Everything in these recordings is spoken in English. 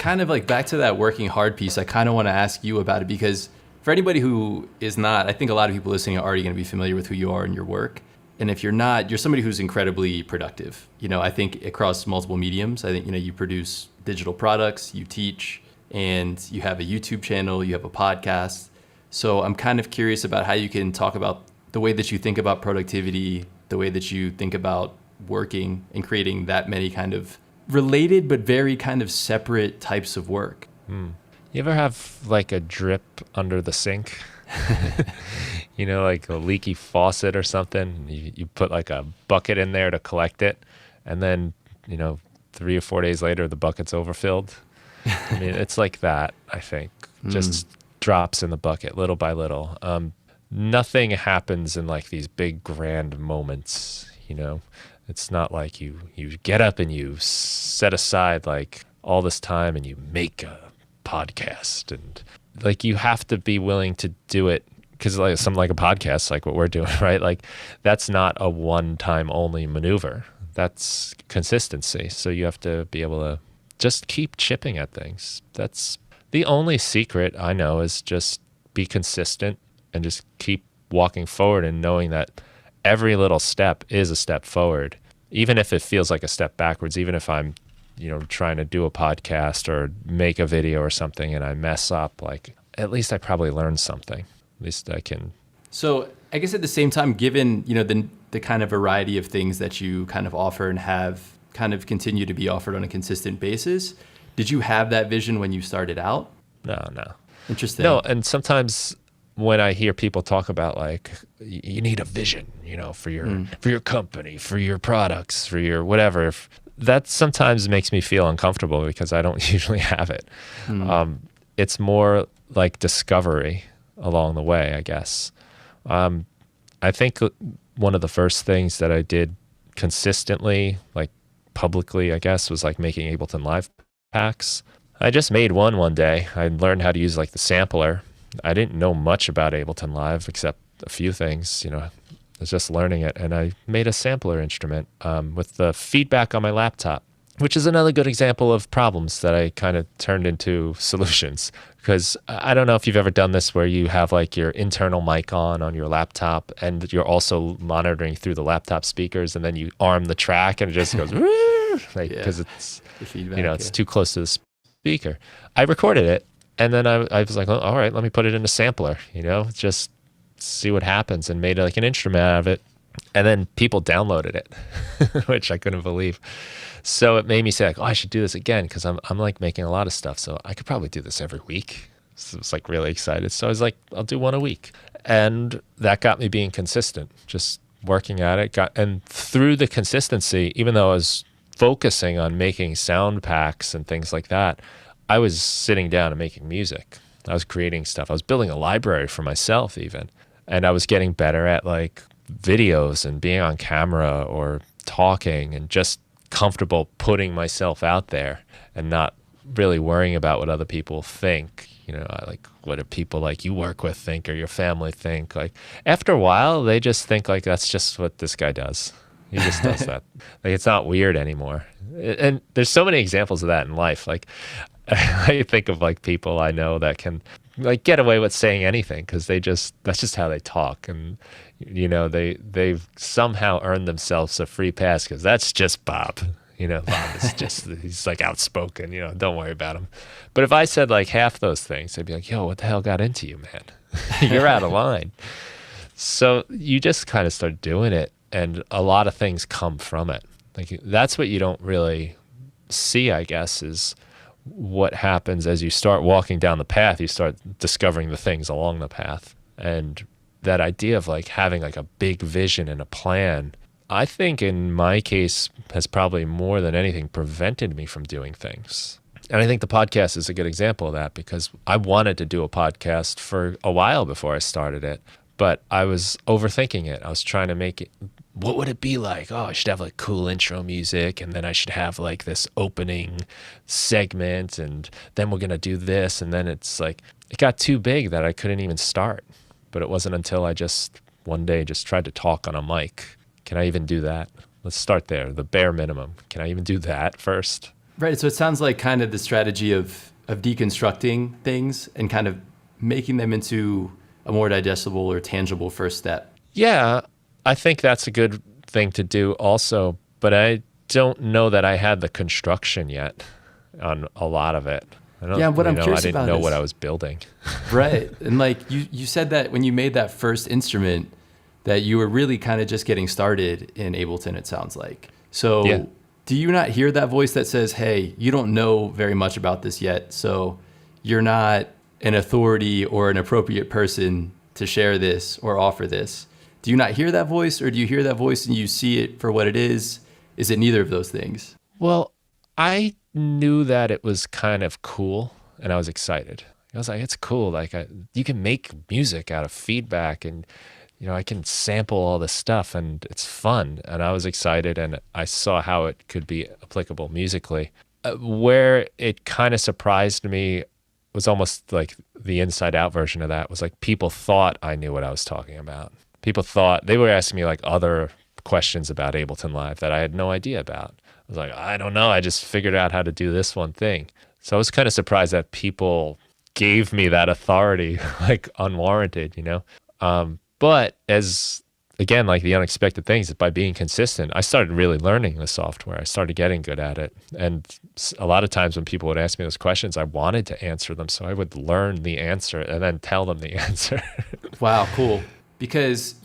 kind of like back to that working hard piece, I kind of want to ask you about it, because for anybody who is not, I think a lot of people listening are already going to be familiar with who you are and your work. And if you're not, you're somebody who's incredibly productive. I think across multiple mediums, I think, you produce digital products, you teach, and you have a YouTube channel, you have a podcast. So I'm kind of curious about how you can talk about the way that you think about productivity, the way that you think about working and creating that many kind of related but very kind of separate types of work. You ever have like a drip under the sink? Like a leaky faucet or something. You put like a bucket in there to collect it, and then 3 or 4 days later the bucket's overfilled. I mean, it's like that, I think. Just drops in the bucket little by little. Nothing happens in like these big grand moments. It's not like you get up and you set aside like all this time and you make a podcast, and like you have to be willing to do it, because like something like a podcast, like what we're doing, right? Like that's not a one-time only maneuver. That's consistency. So you have to be able to just keep chipping at things. That's the only secret I know, is just be consistent and just keep walking forward and knowing that every little step is a step forward, even if it feels like a step backwards, even if I'm trying to do a podcast or make a video or something and I mess up, like at least I probably learned something. At least I can. So I guess at the same time, given, the kind of variety of things that you kind of offer and have kind of continue to be offered on a consistent basis, did you have that vision when you started out? No. Interesting. No, and sometimes when I hear people talk about like, you need a vision, for your company, for your products, for your whatever, that sometimes makes me feel uncomfortable because I don't usually have it. It's more like discovery along the way, I guess. I think one of the first things that I did consistently, like publicly, I guess, was like making Ableton Live packs. I just made one day. I learned how to use like the sampler. I didn't know much about Ableton Live except a few things, I was just learning it. And I made a sampler instrument with the feedback on my laptop, which is another good example of problems that I kind of turned into solutions. Because I don't know if you've ever done this where you have like your internal mic on your laptop and you're also monitoring through the laptop speakers, and then you arm the track and it just goes, because it's, it's too close to the speaker. I recorded it, and then I was like, oh, all right, let me put it in a sampler, just see what happens, and made like an instrument out of it. And then people downloaded it, which I couldn't believe. So it made me say, like, oh, I should do this again, because I'm like making a lot of stuff. So I could probably do this every week. So I was like really excited. So I was like, I'll do one a week. And that got me being consistent, just working at it. And through the consistency, even though I was focusing on making sound packs and things like that, I was sitting down and making music. I was creating stuff. I was building a library for myself even. And I was getting better at like videos and being on camera or talking, and just comfortable putting myself out there and not really worrying about what other people think. Like what do people like you work with think or your family think? Like after a while, they just think like that's just what this guy does. He just does that. Like it's not weird anymore. And there's so many examples of that in life. Like I think of like people I know that can like get away with saying anything because that's just how they talk. And they've somehow earned themselves a free pass because that's just Bob. Bob is just, he's like outspoken, don't worry about him. But if I said like half those things, they'd be like, yo, what the hell got into you, man? You're out of line. So you just kind of start doing it, and a lot of things come from it. Like that's what you don't really see, I guess, is what happens as you start walking down the path. You start discovering the things along the path. And that idea of like having like a big vision and a plan, I think in my case has probably more than anything prevented me from doing things. And I think the podcast is a good example of that, because I wanted to do a podcast for a while before I started it, but I was overthinking it. I was trying to make it, what would it be like? Oh, I should have like cool intro music, and then I should have like this opening segment, and then we're going to do this. And then it's like, it got too big that I couldn't even start. But it wasn't until I just one day just tried to talk on a mic. Can I even do that? Let's start there, the bare minimum. Can I even do that first? Right. So it sounds like kind of the strategy of deconstructing things and kind of making them into a more digestible or tangible first step. Yeah, I think that's a good thing to do also, but I don't know that I had the construction yet on a lot of it. I don't, Yeah, what I'm I curious didn't about know is what I was building. right. And like you said that when you made that first instrument that you were really kind of just getting started in Ableton, it sounds like. Yeah. So do you not hear that voice that says, hey, you don't know very much about this yet, so you're not an authority or an appropriate person to share this or offer this? Do you not hear that voice, or do you hear that voice and you see it for what it is? Is it neither of those things? Well, I knew that it was kind of cool and I was excited. I was like, it's cool. Like you can make music out of feedback and, I can sample all this stuff and it's fun. And I was excited and I saw how it could be applicable musically. Where it kind of surprised me was almost like the inside out version of that was like people thought I knew what I was talking about. People thought they were asking me like other questions about Ableton Live that I had no idea about. I was like, I don't know. I just figured out how to do this one thing. So I was kind of surprised that people gave me that authority, like unwarranted. But as, again, like the unexpected things, by being consistent, I started really learning the software. I started getting good at it. And a lot of times when people would ask me those questions, I wanted to answer them. So I would learn the answer and then tell them the answer. Wow, cool. Because,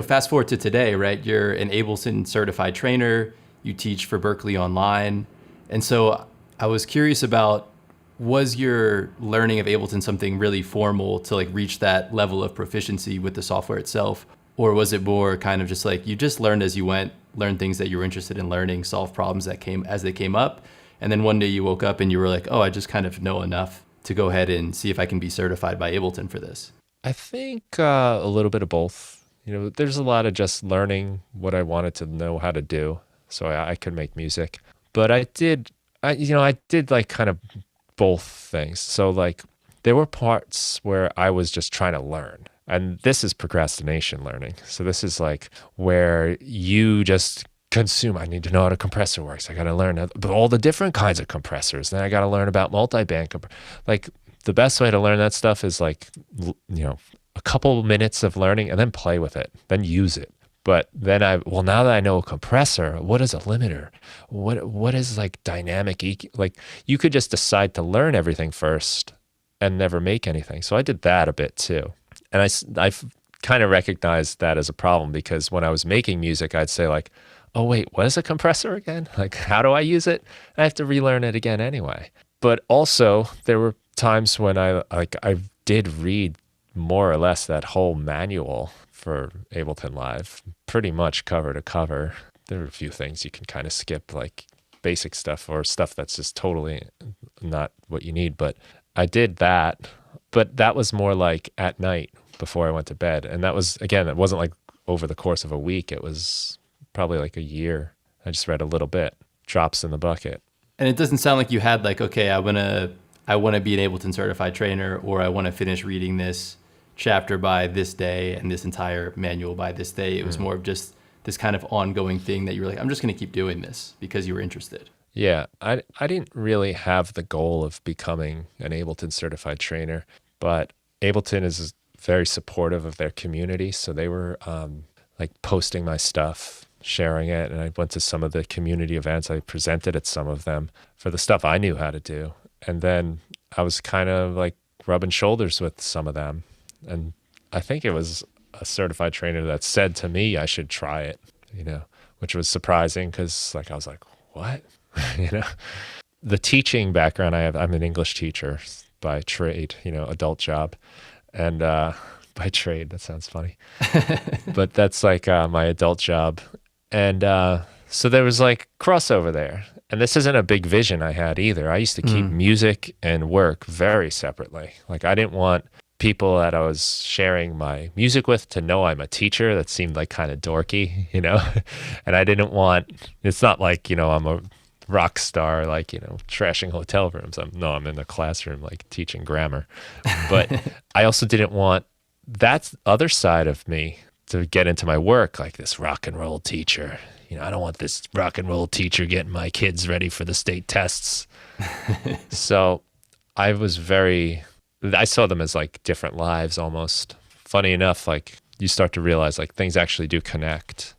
fast forward to today, right? You're an Ableton certified trainer. You teach for Berkeley Online. And so I was curious about, was your learning of Ableton something really formal to like reach that level of proficiency with the software itself? Or was it more kind of just like you just learned as you went, learned things that you were interested in learning, solve problems that came as they came up? And then one day you woke up and you were like, oh, I just kind of know enough to go ahead and see if I can be certified by Ableton for this. I think a little bit of both. There's a lot of just learning what I wanted to know how to do so I could make music. But I did like kind of both things. So like there were parts where I was just trying to learn. And this is procrastination learning. So this is like where you just consume. I need to know how a compressor works. I got to learn all the different kinds of compressors. Then I got to learn about multi-band. Like the best way to learn that stuff is like, a couple minutes of learning and then play with it, then use it. But then now that I know a compressor, what is a limiter? What is like dynamic EQ? Like you could just decide to learn everything first and never make anything. So I did that a bit too. And I've kind of recognized that as a problem because when I was making music, I'd say like, oh wait, what is a compressor again? Like how do I use it? I have to relearn it again anyway. But also there were times when I did read more or less that whole manual for Ableton Live, pretty much cover to cover. There are a few things you can kind of skip, like basic stuff or stuff that's just totally not what you need. But I did that, but that was more like at night before I went to bed. And that was, again, it wasn't like over the course of a week. It was probably like a year. I just read a little bit, drops in the bucket. And it doesn't sound like you had like, okay, I want to be an Ableton certified trainer, or I want to finish reading this chapter by this day and this entire manual by this day. It was more of just this kind of ongoing thing that you were like, I'm just going to keep doing this because you were interested. Yeah, I didn't really have the goal of becoming an Ableton certified trainer, but Ableton is very supportive of their community. So they were like posting my stuff, sharing it. And I went to some of the community events. I presented at some of them for the stuff I knew how to do. And then I was kind of like rubbing shoulders with some of them. And I think it was a certified trainer that said to me I should try it, which was surprising because like I was like, what? The teaching background I have, I'm an English teacher by trade, adult job. And by trade, that sounds funny. But that's like my adult job. And so there was like crossover there. And this isn't a big vision I had either. I used to keep music and work very separately. Like I didn't want people that I was sharing my music with to know I'm a teacher. That seemed like kind of dorky, and I didn't want, it's not like, I'm a rock star, like, trashing hotel rooms. I'm in the classroom, like teaching grammar. But I also didn't want that other side of me to get into my work, like this rock and roll teacher, I don't want this rock and roll teacher getting my kids ready for the state tests. So I saw them as like different lives almost. Funny enough, like you start to realize like things actually do connect.